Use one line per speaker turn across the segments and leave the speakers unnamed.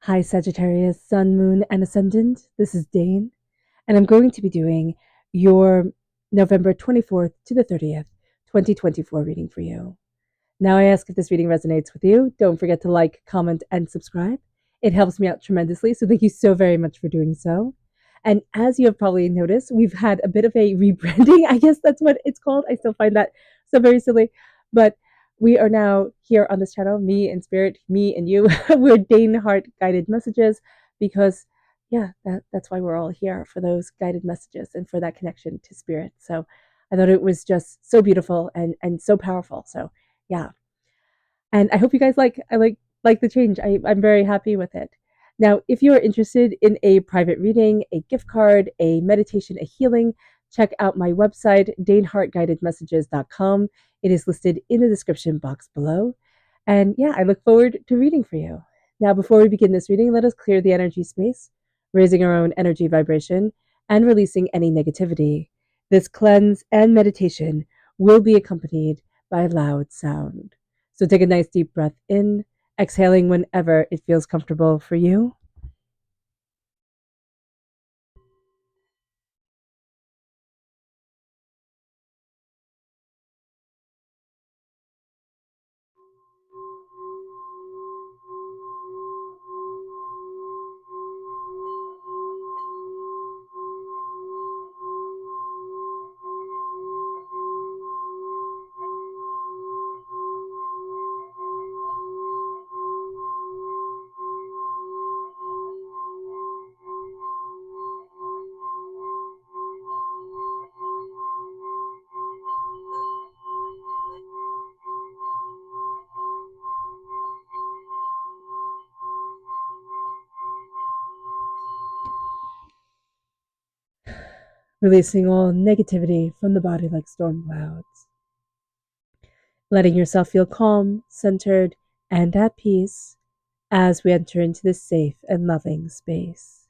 Hi, Sagittarius, Sun, Moon, and Ascendant. This is Dane, and I'm going to be doing your November 24th to the 30th, 2024 reading for you. Now, I ask if this reading resonates with you. Don't forget to like, comment, and subscribe. It helps me out tremendously, so thank you so very much for doing so. And as you have probably noticed, we've had a bit of a rebranding. I guess that's what it's called. I still find that so very silly, but we are now here on this channel, me and Spirit, me and you. We're Dane Hart guided messages because, yeah, that's why we're all here, for those guided messages and for that connection to Spirit. So I thought it was just so beautiful and so powerful. So yeah, and I hope you guys like the change. I'm very happy with it. Now, if you're interested in a private reading, a gift card, a meditation, a healing, check out my website, danehartguidedmessages.com. It is listed in the description box below. And yeah, I look forward to reading for you. Now, before we begin this reading, let us clear the energy space, raising our own energy vibration and releasing any negativity. This cleanse and meditation will be accompanied by loud sound. So take a nice deep breath in, exhaling whenever it feels comfortable for you. Releasing all negativity from the body like storm clouds. Letting yourself feel calm, centered, and at peace as we enter into this safe and loving space.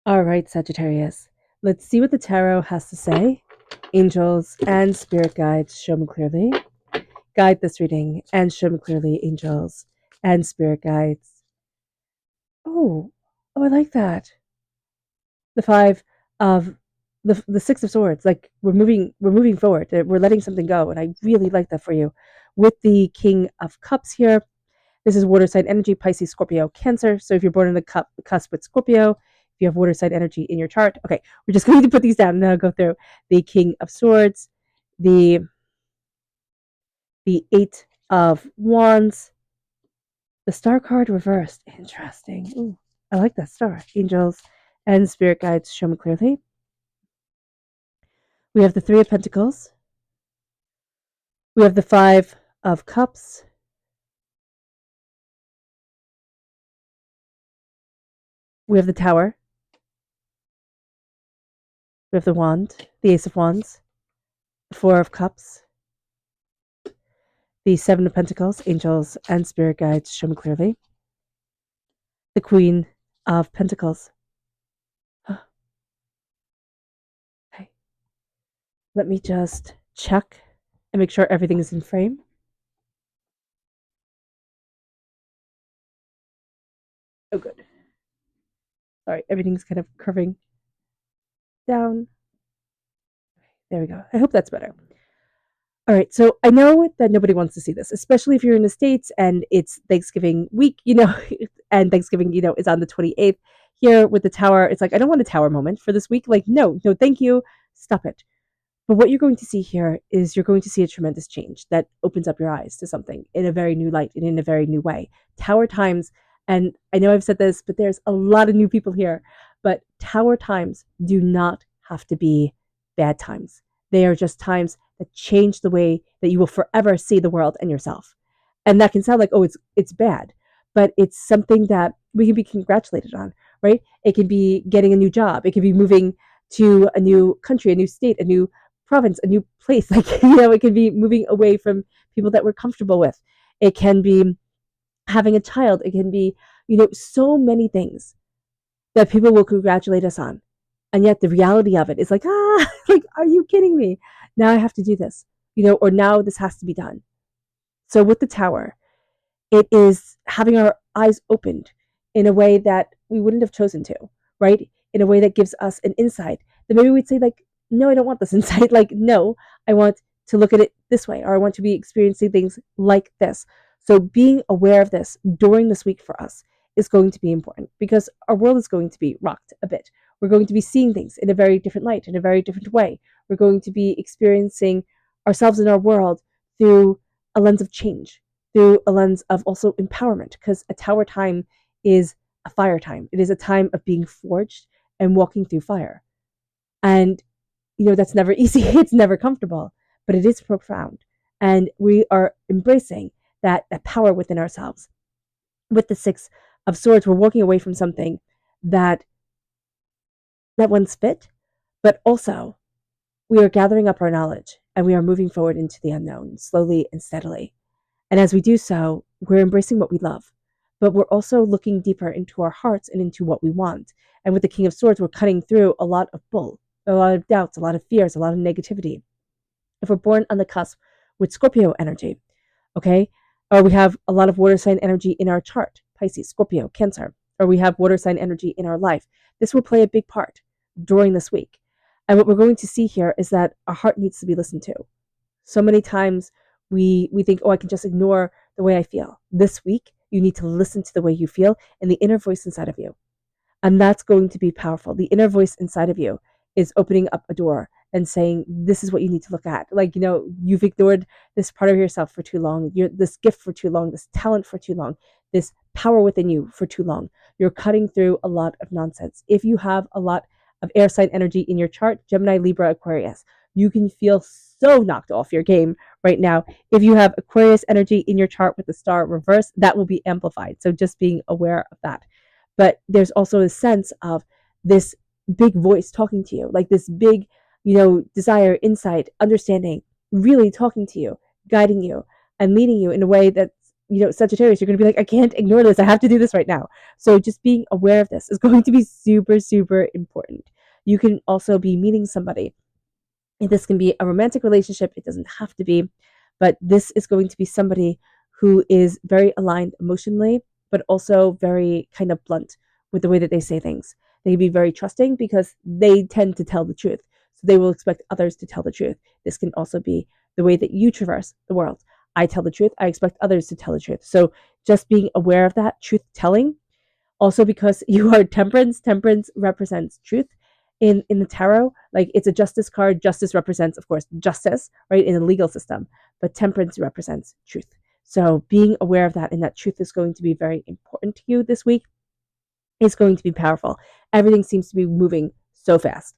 All right, Sagittarius, let's see what the tarot has to say. Angels and spirit guides, show me clearly. Guide this reading and show me clearly, angels and spirit guides. Oh, I like that. The five of the six of swords, like we're moving forward, we're letting something go, and I really like that for you. With the king of cups here, this is water sign energy, Pisces, Scorpio, Cancer. So if you're born in the cusp with Scorpio, if you have water sign energy in your chart, okay, we're just going to put these down and then I'll go through. The king of swords, the eight of wands, the star card reversed. Interesting. Ooh, I like that star. Angels and spirit guides, show me clearly. We have the three of pentacles. We have the five of cups. We have the tower. We have the wand, the ace of wands, the four of cups, the seven of pentacles, angels and spirit guides, show me clearly. The queen of pentacles. Okay. Let me just check and make sure everything is in frame. Oh, good. Sorry, everything's kind of curving down. There we go. I hope that's better. All right, so I know that nobody wants to see this, especially if you're in the States and it's Thanksgiving week, and Thanksgiving, is on the 28th. Here with the tower, it's like, I don't want a tower moment for this week. Like, no, thank you. Stop it. But what you're going to see here is you're going to see a tremendous change that opens up your eyes to something in a very new light and in a very new way. Tower times, and I know I've said this, but there's a lot of new people here, but tower times do not have to be bad times. They are just times that change the way that you will forever see the world and yourself. And that can sound like, oh, it's bad, but it's something that we can be congratulated on, right? It can be getting a new job. It can be moving to a new country, a new state, a new province, a new place. Like, it can be moving away from people that we're comfortable with. It can be having a child. It can be, so many things that people will congratulate us on. And yet the reality of it is like, like, are you kidding me? Now I have to do this, or now this has to be done. So with the Tower, it is having our eyes opened in a way that we wouldn't have chosen to, right? In a way that gives us an insight that maybe we'd say, like, no, I don't want this insight. Like, no, I want to look at it this way, or I want to be experiencing things like this. So being aware of this during this week for us is going to be important because our world is going to be rocked a bit. We're going to be seeing things in a very different light, in a very different way. We're going to be experiencing ourselves in our world through a lens of change, through a lens of also empowerment, because a Tower time is a fire time. It is a time of being forged and walking through fire. And, that's never easy. It's never comfortable, but it is profound. And we are embracing that power within ourselves. With the Six of Swords, we're walking away from something that once fit, but also we are gathering up our knowledge and we are moving forward into the unknown slowly and steadily. And as we do so, we're embracing what we love, but we're also looking deeper into our hearts and into what we want. And with the King of Swords, we're cutting through a lot of bull, a lot of doubts, a lot of fears, a lot of negativity. If we're born on the cusp with Scorpio energy, okay, or we have a lot of water sign energy in our chart, Pisces, Scorpio, Cancer, or we have water sign energy in our life, this will play a big part during this week. And what we're going to see here is that our heart needs to be listened to. So many times we think, oh, I can just ignore the way I feel. This week, you need to listen to the way you feel and the inner voice inside of you. And that's going to be powerful. The inner voice inside of you is opening up a door and saying, this is what you need to look at. Like, you've ignored this part of yourself for too long, this gift for too long, this talent for too long, this power within you for too long. You're cutting through a lot of nonsense. If you have a lot of air sign energy in your chart, Gemini, Libra, Aquarius, you can feel so knocked off your game right now. If you have Aquarius energy in your chart with the star reverse, that will be amplified. So just being aware of that. But there's also a sense of this big voice talking to you, like this big, desire, insight, understanding, really talking to you, guiding you, and leading you in a way that, Sagittarius, you're going to be like, I can't ignore this. I have to do this right now. So just being aware of this is going to be super, super important. You can also be meeting somebody. This can be a romantic relationship. It doesn't have to be, but this is going to be somebody who is very aligned emotionally, but also very kind of blunt with the way that they say things. They can be very trusting because they tend to tell the truth. So they will expect others to tell the truth. This can also be the way that you traverse the world. I tell the truth. I expect others to tell the truth. So just being aware of that truth telling. Also, because you are Temperance, Temperance represents truth in the tarot. Like, it's a justice card. Justice represents, of course, justice, right, in the legal system, but Temperance represents truth. So being aware of that and that truth is going to be very important to you this week is going to be powerful. Everything seems to be moving so fast.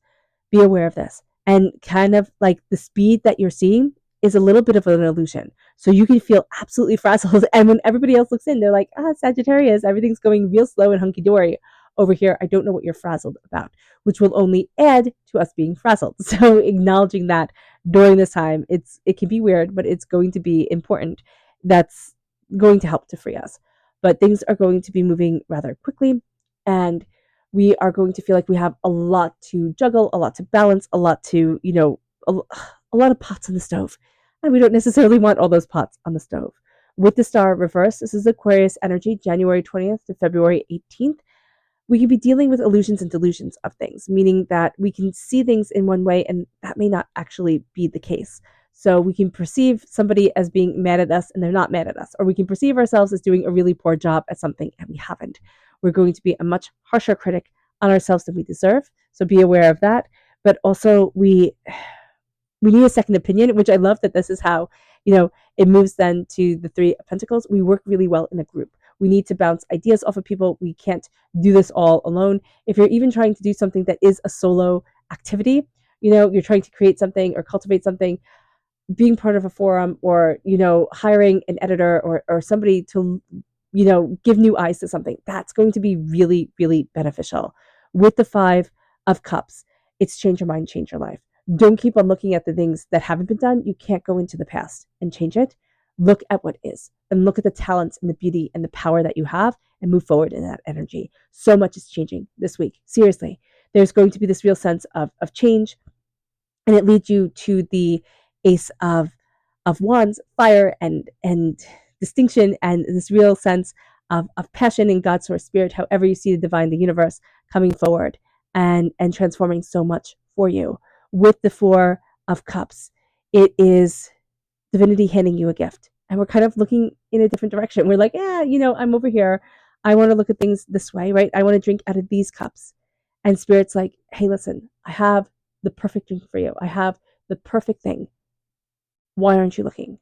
Be aware of this. And kind of like the speed that you're seeing is a little bit of an illusion. So you can feel absolutely frazzled. And when everybody else looks in, they're like, Sagittarius, everything's going real slow and hunky dory. Over here, I don't know what you're frazzled about, which will only add to us being frazzled. So acknowledging that during this time, it can be weird, but it's going to be important. That's going to help to free us. But things are going to be moving rather quickly, and we are going to feel like we have a lot to juggle, a lot to balance, a lot to, a lot of pots on the stove. And we don't necessarily want all those pots on the stove. With the star reverse, this is Aquarius energy, January 20th to February 18th. We can be dealing with illusions and delusions of things, meaning that we can see things in one way and that may not actually be the case. So we can perceive somebody as being mad at us and they're not mad at us, or we can perceive ourselves as doing a really poor job at something and we haven't. We're going to be a much harsher critic on ourselves than we deserve. So be aware of that. But also we need a second opinion, which I love that this is how, it moves then to the Three of Pentacles. We work really well in a group. We need to bounce ideas off of people. We can't do this all alone. If you're even trying to do something that is a solo activity, you're trying to create something or cultivate something, being part of a forum or, hiring an editor or somebody to, give new eyes to something, that's going to be really, really beneficial. With the Five of Cups, it's change your mind, change your life. Don't keep on looking at the things that haven't been done. You can't go into the past and change it. Look at what is and look at the talents and the beauty and the power that you have and move forward in that energy. So much is changing this week. Seriously, there's going to be this real sense of change, and it leads you to the Ace of of Wands, fire and distinction, and this real sense of passion in God's source spirit, however you see the divine, the universe coming forward and transforming so much for you. With the Four of Cups, it is divinity handing you a gift. And we're kind of looking in a different direction. We're like, yeah, I'm over here. I want to look at things this way, right? I want to drink out of these cups. And Spirit's like, hey, listen, I have the perfect drink for you. I have the perfect thing. Why aren't you looking?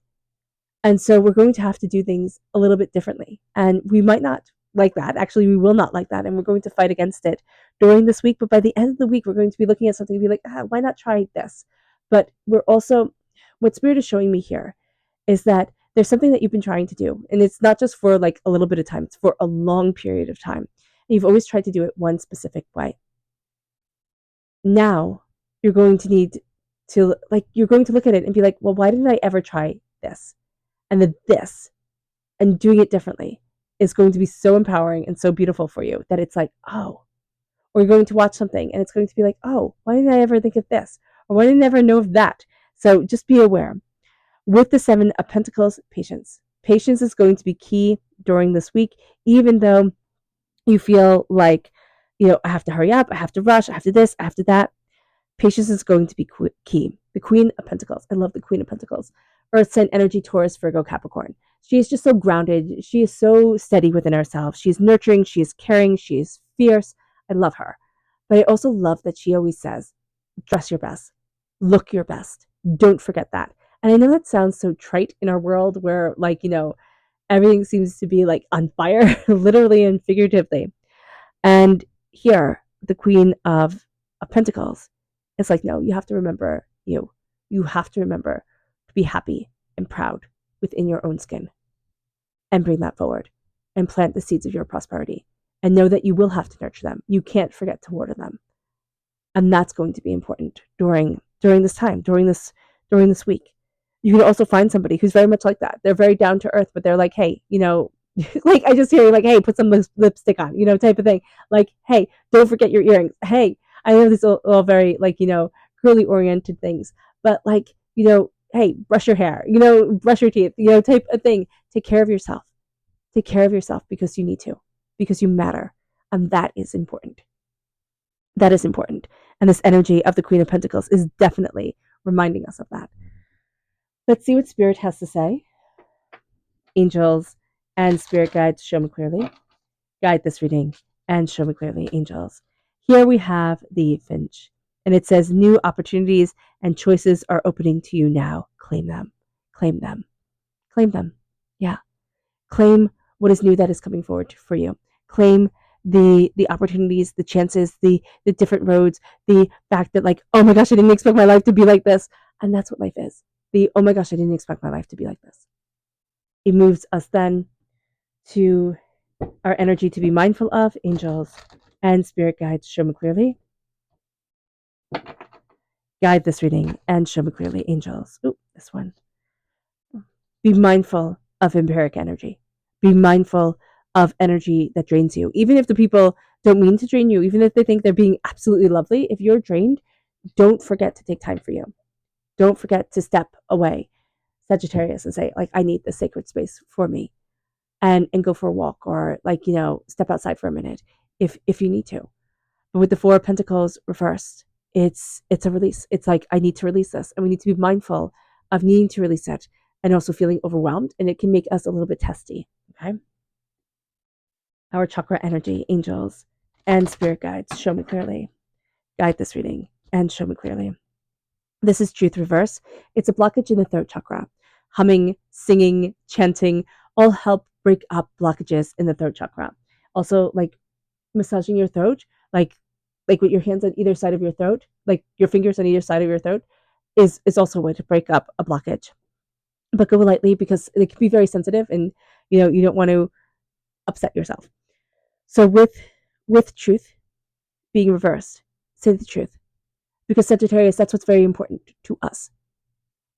And so we're going to have to do things a little bit differently. And we might not like that. Actually, we will not like that. And we're going to fight against it during this week. But by the end of the week, we're going to be looking at something and be like, why not try this? But we're also, what Spirit is showing me here is that there's something that you've been trying to do. And it's not just for like a little bit of time, it's for a long period of time. And you've always tried to do it one specific way. Now you're going to need to, you're going to look at it and be like, well, why didn't I ever try this? And then this, and doing it differently is going to be so empowering and so beautiful for you that it's like, oh, or you're going to watch something and it's going to be like, oh, why didn't I ever think of this? Or why didn't I ever know of that? So just be aware. With the Seven of Pentacles, patience. Patience is going to be key during this week, even though you feel like, I have to hurry up, I have to rush, I have to this, I have to that. Patience is going to be key. The Queen of Pentacles. I love the Queen of Pentacles. Earth sign energy, Taurus, Virgo, Capricorn. She is just so grounded. She is so steady within herself. She is nurturing. She is caring. She is fierce. I love her. But I also love that she always says, dress your best. Look your best. Don't forget that. And I know that sounds so trite in our world where, everything seems to be on fire, literally and figuratively. And here, the Queen of Pentacles, it's like, no, you have to remember you. You have to remember to be happy and proud within your own skin and bring that forward and plant the seeds of your prosperity and know that you will have to nurture them. You can't forget to water them. And that's going to be important during this time, during this week. You can also find somebody who's very much like that. They're very down to earth, but they're like, hey, I just hear you hey, put some lipstick on, type of thing. Hey, don't forget your earrings. Hey, I know these are all very girly oriented things, but hey, brush your hair, brush your teeth, type of thing. Take care of yourself. Take care of yourself because you need to, because you matter. And that is important. That is important. And this energy of the Queen of Pentacles is definitely reminding us of that. Let's see what Spirit has to say. Angels and Spirit guides, show me clearly. Guide this reading and show me clearly, angels. Here we have the Finch. And it says, new opportunities and choices are opening to you now. Claim them. Claim them. Claim them. Yeah. Claim what is new that is coming forward for you. Claim the opportunities, the chances, the different roads, the fact that oh my gosh, I didn't expect my life to be like this. And that's what life is. Oh my gosh, I didn't expect my life to be like this. It moves us then to our energy to be mindful of, angels and Spirit guides, show me clearly. Guide this reading and show me clearly, angels. Ooh, this one. Be mindful of empiric energy. Be mindful of energy that drains you. Even if the people don't mean to drain you, even if they think they're being absolutely lovely, if you're drained, don't forget to take time for you. Don't forget to step away, Sagittarius, and say, I need this sacred space for me. And go for a walk or step outside for a minute if you need to. But with the Four of Pentacles reversed, it's a release. It's I need to release this, and we need to be mindful of needing to release it and also feeling overwhelmed, and it can make us a little bit testy. Okay. Our chakra energy, angels and Spirit guides, show me clearly. Guide this reading and show me clearly. This is truth reverse. It's a blockage in the throat chakra. Humming, singing, chanting all help break up blockages in the throat chakra. Also, massaging your throat, with your hands on either side of your throat, your fingers on either side of your throat, is also a way to break up a blockage. But go lightly because it can be very sensitive, and you don't want to upset yourself. So with truth being reversed, say the truth. Because Sagittarius, that's what's very important to us.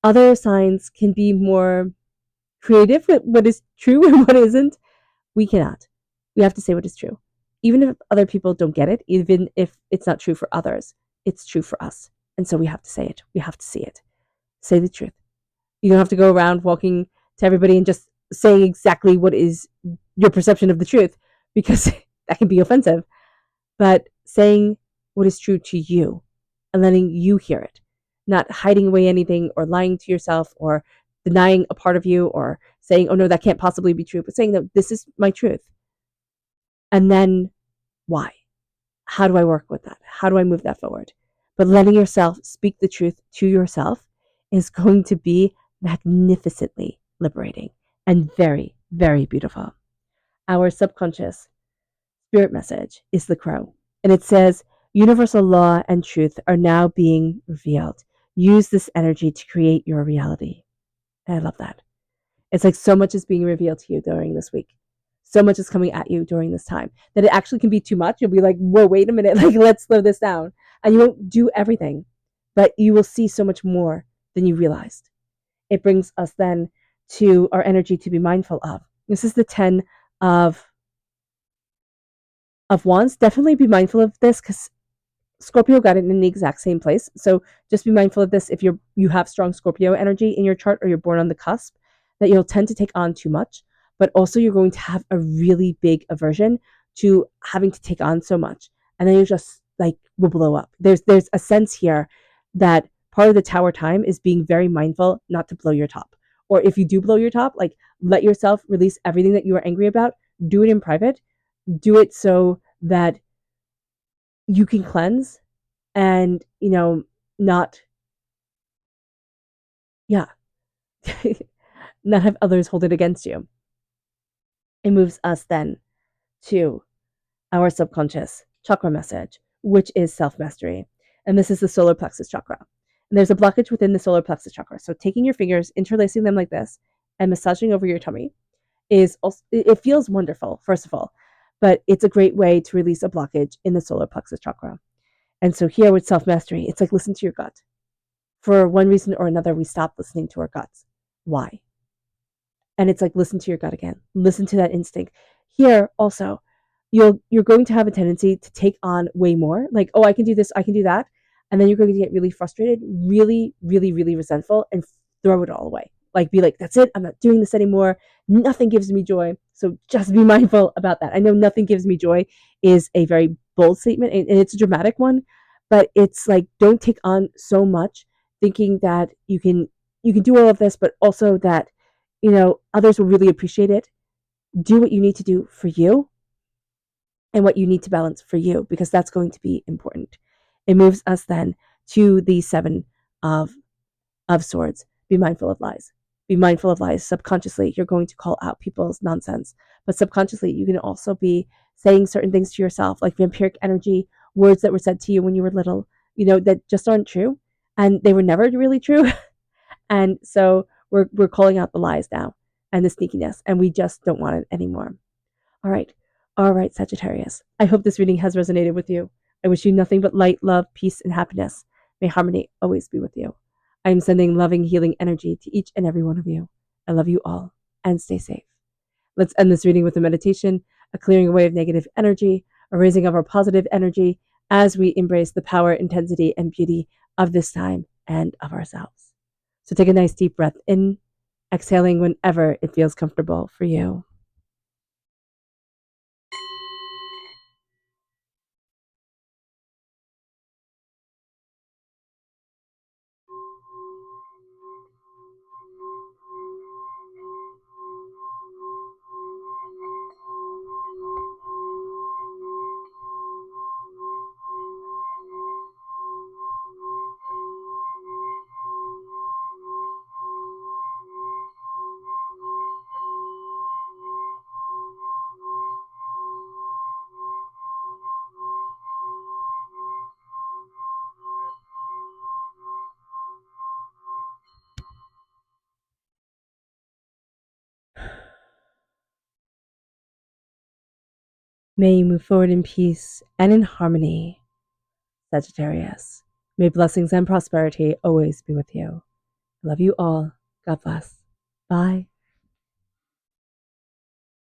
Other signs can be more creative with what is true and what isn't. We cannot. We have to say what is true. Even if other people don't get it, even if it's not true for others, it's true for us. And so we have to say it. We have to see it. Say the truth. You don't have to go around walking to everybody and just saying exactly what is your perception of the truth, because that can be offensive. But saying what is true to you and letting you hear it, not hiding away anything or lying to yourself or denying a part of you or saying, oh no, that can't possibly be true, but saying that this is my truth. And then why? How do I work with that? How do I move that forward? But letting yourself speak the truth to yourself is going to be magnificently liberating and very, very beautiful. Our subconscious spirit message is the crow, and it says, universal law and truth are now being revealed. Use this energy to create your reality. And I love that. It's like so much is being revealed to you during this week. So much is coming at you during this time that it actually can be too much. You'll be like, whoa, wait a minute. Like, let's slow this down. And you won't do everything, but you will see so much more than you realized. It brings us then to our energy to be mindful of. This is the 10 of wands. Definitely be mindful of this because Scorpio got it in the exact same place. So just be mindful of this if you have strong Scorpio energy in your chart or you're born on the cusp, that you'll tend to take on too much, but also you're going to have a really big aversion to having to take on so much. And then you just like will blow up. There's a sense here that part of the tower time is being very mindful not to blow your top. Or if you do blow your top, like let yourself release everything that you are angry about, do it in private, do it so that you can cleanse and, not, yeah, not have others hold it against you. It moves us then to our subconscious chakra message, which is self mastery. And this is the solar plexus chakra. And there's a blockage within the solar plexus chakra. So taking your fingers, interlacing them like this, and massaging over your tummy is also, it feels wonderful, first of all, but it's a great way to release a blockage in the solar plexus chakra. And so here with self mastery, it's like listen to your gut. For one reason or another, we stop listening to our guts. Why? And it's like listen to your gut again. Listen to that instinct. Here also, you're going to have a tendency to take on way more. Like, oh, I can do this, I can do that. And then you're going to get really frustrated, really, really, really resentful, and throw it all away. Like, be like, that's it, I'm not doing this anymore. Nothing gives me joy. So just be mindful about that. I know nothing gives me joy is a very bold statement, and it's a dramatic one, but it's like, don't take on so much thinking that you can do all of this, but also that others will really appreciate it. Do what you need to do for you and what you need to balance for you, because that's going to be important. It moves us then to the 7 of swords. Be mindful of lies. Be mindful of lies. Subconsciously, you're going to call out people's nonsense, but subconsciously, you can also be saying certain things to yourself, like vampiric energy, words that were said to you when you were little, that just aren't true, and they were never really true. And so we're calling out the lies now and the sneakiness, and we just don't want it anymore. All right. All right, Sagittarius. I hope this reading has resonated with you. I wish you nothing but light, love, peace, and happiness. May harmony always be with you. I am sending loving, healing energy to each and every one of you. I love you all, and stay safe. Let's end this reading with a meditation, a clearing away of negative energy, a raising of our positive energy as we embrace the power, intensity, and beauty of this time and of ourselves. So take a nice deep breath in, exhaling whenever it feels comfortable for you. May you move forward in peace and in harmony, Sagittarius. May blessings and prosperity always be with you. I love you all. God bless. Bye.